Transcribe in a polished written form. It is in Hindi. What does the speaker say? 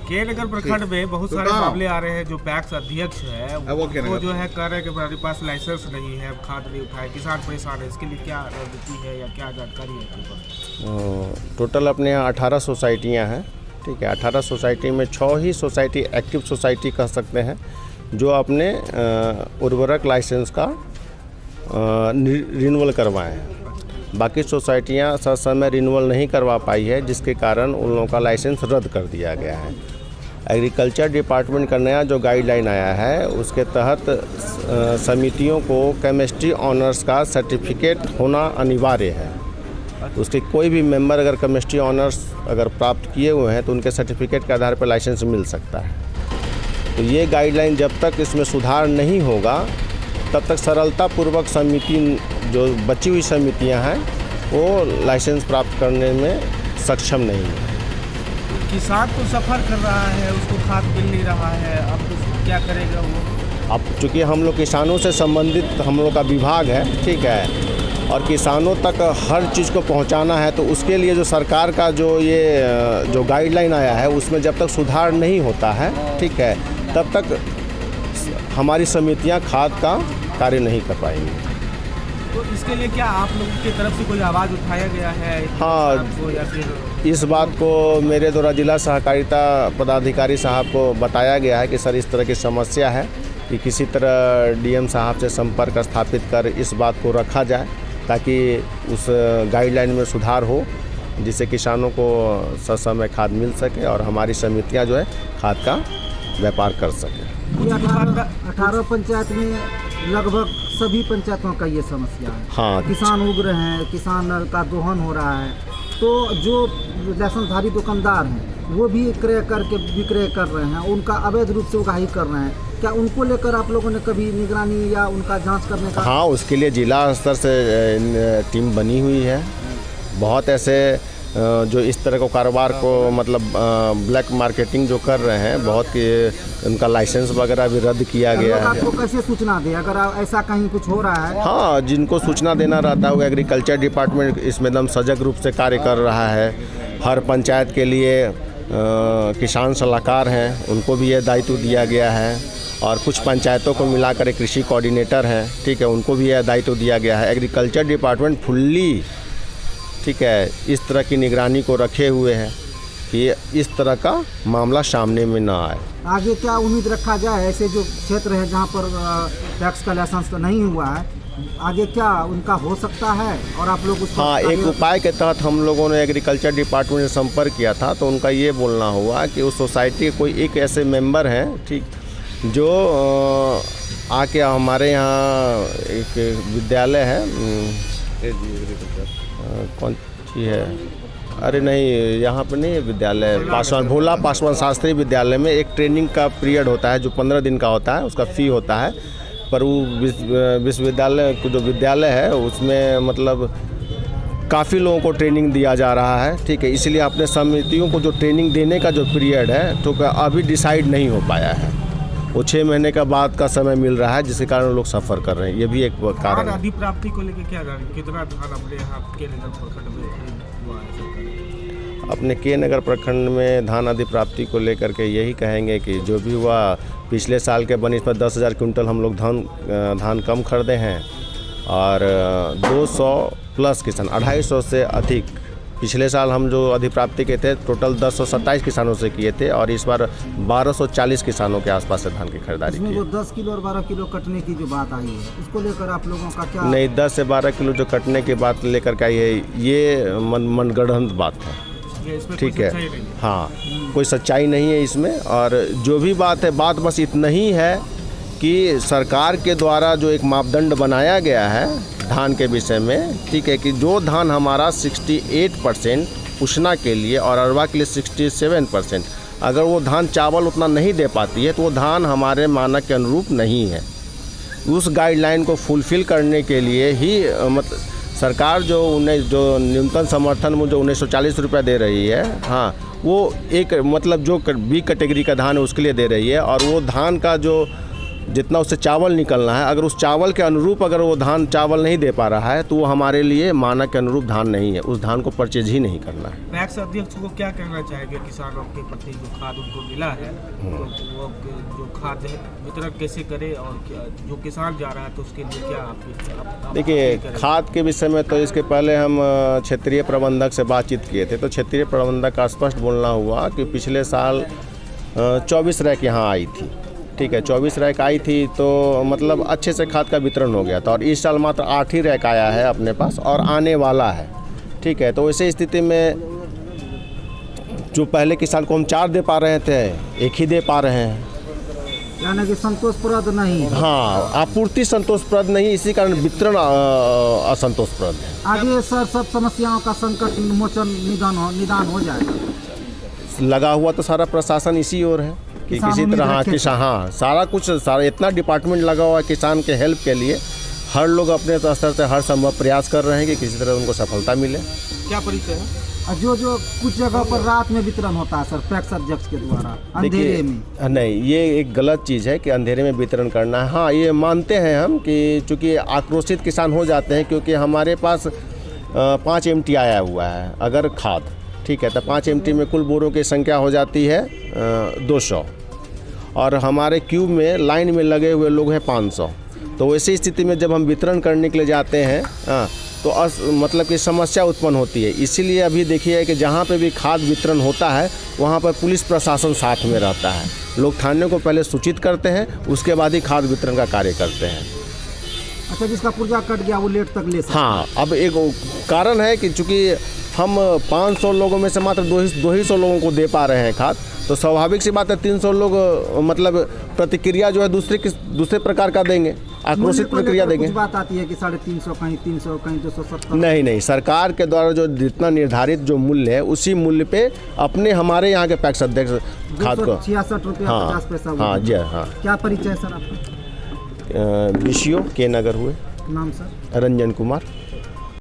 के नगर प्रखंड में बहुत सारे मामले आ रहे हैं। जो पैक्स अध्यक्ष है वो जो है कह रहे हैं कि हमारे पास लाइसेंस नहीं है, खाद नहीं उठाए, किसान परेशान है। इसके लिए क्या रणनीति है या क्या जानकारी है? टोटल अपने यहाँ 18 सोसाइटियाँ हैं, ठीक है। 18 सोसाइटी में 6 ही सोसाइटी एक्टिव सोसाइटी कह सकते हैं जो अपने उर्वरक लाइसेंस का रिन्यूअल करवाएं हैं। बाकी सोसाइटियाँ समय रिन्यूअल नहीं करवा पाई है, जिसके कारण उन लोगों का लाइसेंस रद्द कर दिया गया है। एग्रीकल्चर डिपार्टमेंट का नया जो गाइडलाइन आया है उसके तहत समितियों को केमिस्ट्री ऑनर्स का सर्टिफिकेट होना अनिवार्य है। उसके कोई भी मेंबर अगर केमिस्ट्री ऑनर्स अगर प्राप्त किए हुए हैं तो उनके सर्टिफिकेट के आधार पर लाइसेंस मिल सकता है। तो ये गाइडलाइन जब तक इसमें सुधार नहीं होगा तब तक सरलतापूर्वक समिति जो बची हुई समितियां हैं वो लाइसेंस प्राप्त करने में सक्षम नहीं है। किसान तो सफ़र कर रहा है, उसको खाद मिल नहीं रहा है, अब तो क्या करेगा वो? अब चूँकि हम लोग किसानों से संबंधित हम लोग का विभाग है, ठीक है, और किसानों तक हर चीज़ को पहुंचाना है, तो उसके लिए जो सरकार का जो गाइडलाइन आया है उसमें जब तक सुधार नहीं होता है, ठीक है, तब तक हमारी समितियां खाद का कार्य नहीं कर पाएंगी। तो इसके लिए क्या आप लोगों की तरफ से कोई आवाज़ उठाया गया है? हाँ, या फिर इस बात को मेरे द्वारा जिला सहकारिता पदाधिकारी साहब को बताया गया है कि सर इस तरह की समस्या है कि किसी तरह डीएम साहब से संपर्क स्थापित कर इस बात को रखा जाए ताकि उस गाइडलाइन में सुधार हो, जिससे किसानों को ससमय खाद मिल सके और हमारी समितियां जो है खाद का व्यापार कर सकें। 18 पंचायत में लगभग सभी पंचायतों का ये समस्या है। हाँ, किसान उग्र हैं, किसान का दोहन हो रहा है, तो जो लाइसेंसधारी दुकानदार हैं वो भी विक्रय कर रहे हैं, उनका अवैध रूप से उगाही कर रहे हैं। क्या उनको लेकर आप लोगों ने कभी निगरानी या उनका जांच करने का? हाँ, उसके लिए जिला स्तर से टीम बनी हुई है। बहुत ऐसे जो इस तरह को कारोबार को मतलब ब्लैक मार्केटिंग जो कर रहे हैं, बहुत के उनका लाइसेंस वगैरह भी रद्द किया गया है। आपको कैसे सूचना दे अगर ऐसा कहीं कुछ हो रहा है? हाँ, जिनको सूचना देना रहता है वो एग्रीकल्चर डिपार्टमेंट इसमें एकदम सजग रूप से कार्य कर रहा है। हर पंचायत के लिए किसान सलाहकार हैं, उनको भी यह दायित्व दिया गया है, और कुछ पंचायतों को मिलाकर एक कृषि कोऑर्डिनेटर हैं, ठीक है, उनको भी यह दायित्व दिया गया है। एग्रीकल्चर डिपार्टमेंट फुल्ली, ठीक है, इस तरह की निगरानी को रखे हुए हैं कि इस तरह का मामला सामने में ना आए। आगे क्या उम्मीद रखा जाए? ऐसे जो क्षेत्र है जहां पर टैक्स का लाइसेंस तो नहीं हुआ है, आगे क्या उनका हो सकता है? और आप लोग उसको हाँ, एक उपाय के तहत हम लोगों ने एग्रीकल्चर डिपार्टमेंट से संपर्क किया था, तो उनका ये बोलना हुआ कि उस सोसाइटी के कोई एक ऐसे मेंबर हैं, ठीक, जो आके हमारे यहाँ एक विद्यालय है, कौन सी है, अरे नहीं यहाँ पे नहीं है विद्यालय, भोला पासवान शास्त्री विद्यालय में एक ट्रेनिंग का पीरियड होता है जो 15 दिन का होता है, उसका फ़ी होता है। पर वो विश्वविद्यालय जो विद्यालय है उसमें मतलब काफ़ी लोगों को ट्रेनिंग दिया जा रहा है, ठीक है, इसलिए अपने समितियों को जो ट्रेनिंग देने का जो पीरियड है तो अभी डिसाइड नहीं हो पाया है। वो 6 महीने का बाद का समय मिल रहा है, जिसके कारण लोग सफ़र कर रहे हैं। ये भी एक कारण है। अधिप्राप्ति को लेकर क्या कितना धान अपने यहाँ के नगर प्रखंड में हुआ है? अपने के नगर प्रखंड में धान अधिप्राप्ति को लेकर के यही कहेंगे कि जो भी हुआ पिछले साल के बनिश पर 10,000 क्विंटल हम लोग धान कम खरीदे हैं, और 200 प्लस किसान 250 से अधिक पिछले साल हम जो अधिप्राप्ति के थे टोटल 1027 किसानों से किए थे, और इस बार 1240 किसानों के आसपास से धान की खरीदारी की। जो 10 किलो और 12 किलो कटने की जो बात आई है उसको लेकर आप लोगों का क्या? नहीं, 10 से 12 किलो जो कटने की बात लेकर के आई है, ये मनगढ़ंत बात है, ठीक है। हाँ, कोई सच्चाई नहीं है इसमें, और जो भी बात है, बात बस इतना ही है कि सरकार के द्वारा जो एक मापदंड बनाया गया है धान के विषय में, ठीक है, कि जो धान हमारा 68% उष्णा के लिए और अरवा के लिए 67%, अगर वो धान चावल उतना नहीं दे पाती है तो वो धान हमारे मानक के अनुरूप नहीं है। उस गाइडलाइन को फुलफ़िल करने के लिए ही मतलब सरकार जो न्यूनतम समर्थन मूल्य जो 1940 रुपये दे रही है, हाँ, वो एक मतलब जो बी कैटेगरी का धान है उसके लिए दे रही है, और वो धान का जो जितना उससे चावल निकलना है, अगर उस चावल के अनुरूप अगर वो धान चावल नहीं दे पा रहा है तो वो हमारे लिए मानक के अनुरूप धान नहीं है, उस धान को परचेज ही नहीं करना है। पैक्स अध्यक्ष को क्या कहना चाहेंगे किसानों के प्रति जो खाद उनको मिला है, तो वो जो खाद है वितरण कैसे करे, और जो किसान जा रहा है तो उसके लिए क्या आप देखिए, खाद के विषय में तो इसके पहले हम क्षेत्रीय प्रबंधक से बातचीत किए थे, तो क्षेत्रीय प्रबंधक का स्पष्ट बोलना हुआ कि पिछले साल 24 रैक यहाँ आई थी, ठीक है, 24 रैक आई थी तो मतलब अच्छे से खाद का वितरण हो गया था, और इस साल मात्र 8 ही रैक आया है अपने पास और आने वाला है, ठीक है। तो ऐसे स्थिति में जो पहले किसान को हम 4 दे पा रहे थे 1 ही दे पा रहे हैं, यानी कि संतोषप्रद नहीं। हाँ, आपूर्ति संतोषप्रद नहीं, इसी कारण वितरण असंतोषप्रद है। आगे सर सब समस्याओं का संकट मोचन निदान हो जाएगा। लगा हुआ तो सारा प्रशासन इसी ओर है कि किसी तरह किसान, हाँ, सारा कुछ, सारा इतना डिपार्टमेंट लगा हुआ है किसान के हेल्प के लिए। हर लोग अपने स्तर से हर संभव प्रयास कर रहे हैं कि किसी तरह उनको सफलता मिले। क्या परिचय है? जो कुछ जगह पर रात में वितरण होता है सर पैक्स अध्यक्ष के द्वारा अंधेरे में, नहीं, ये एक गलत चीज़ है कि अंधेरे में वितरण करना है। हाँ, ये मानते हैं हम कि चूँकि आक्रोशित किसान हो जाते हैं, क्योंकि हमारे पास 5 MT आया हुआ है अगर खाद, ठीक है, तो 5 MT में कुल बोरों की संख्या हो जाती है 200, और हमारे क्यूब में लाइन में लगे हुए लोग हैं 500। तो ऐसी स्थिति में जब हम वितरण करने के लिए जाते हैं तो मतलब कि समस्या उत्पन्न होती है। इसीलिए अभी देखिए कि जहाँ पे भी खाद वितरण होता है वहाँ पर पुलिस प्रशासन साथ में रहता है। लोग थाने को पहले सूचित करते हैं, उसके बाद ही खाद वितरण का कार्य करते हैं। अच्छा, जिसका पुर्जा कट गया वो लेट तक ले सकता है। हाँ, अब एक कारण है कि चूँकि हम 500 लोगों में से मात्र 200 लोगों को दे पा रहे हैं खाद, तो स्वाभाविक सी बात है 300 लोग मतलब प्रतिक्रिया जो है दूसरे प्रकार का देंगे, आक्रोशित प्रक्रिया देंगे। कुछ बात आती है कि 350 कहीं 300 कहीं 270। नहीं, सरकार के द्वारा जो जितना निर्धारित जो मूल्य है उसी मूल्य पे अपने हमारे यहाँ के पैक्स अध्यक्ष खाद को 66 रुपया 50 पैसा। हाँ जी, हाँ। क्या परिचय सर आपका? BCO के नगर हुए। नाम सर? रंजन कुमार।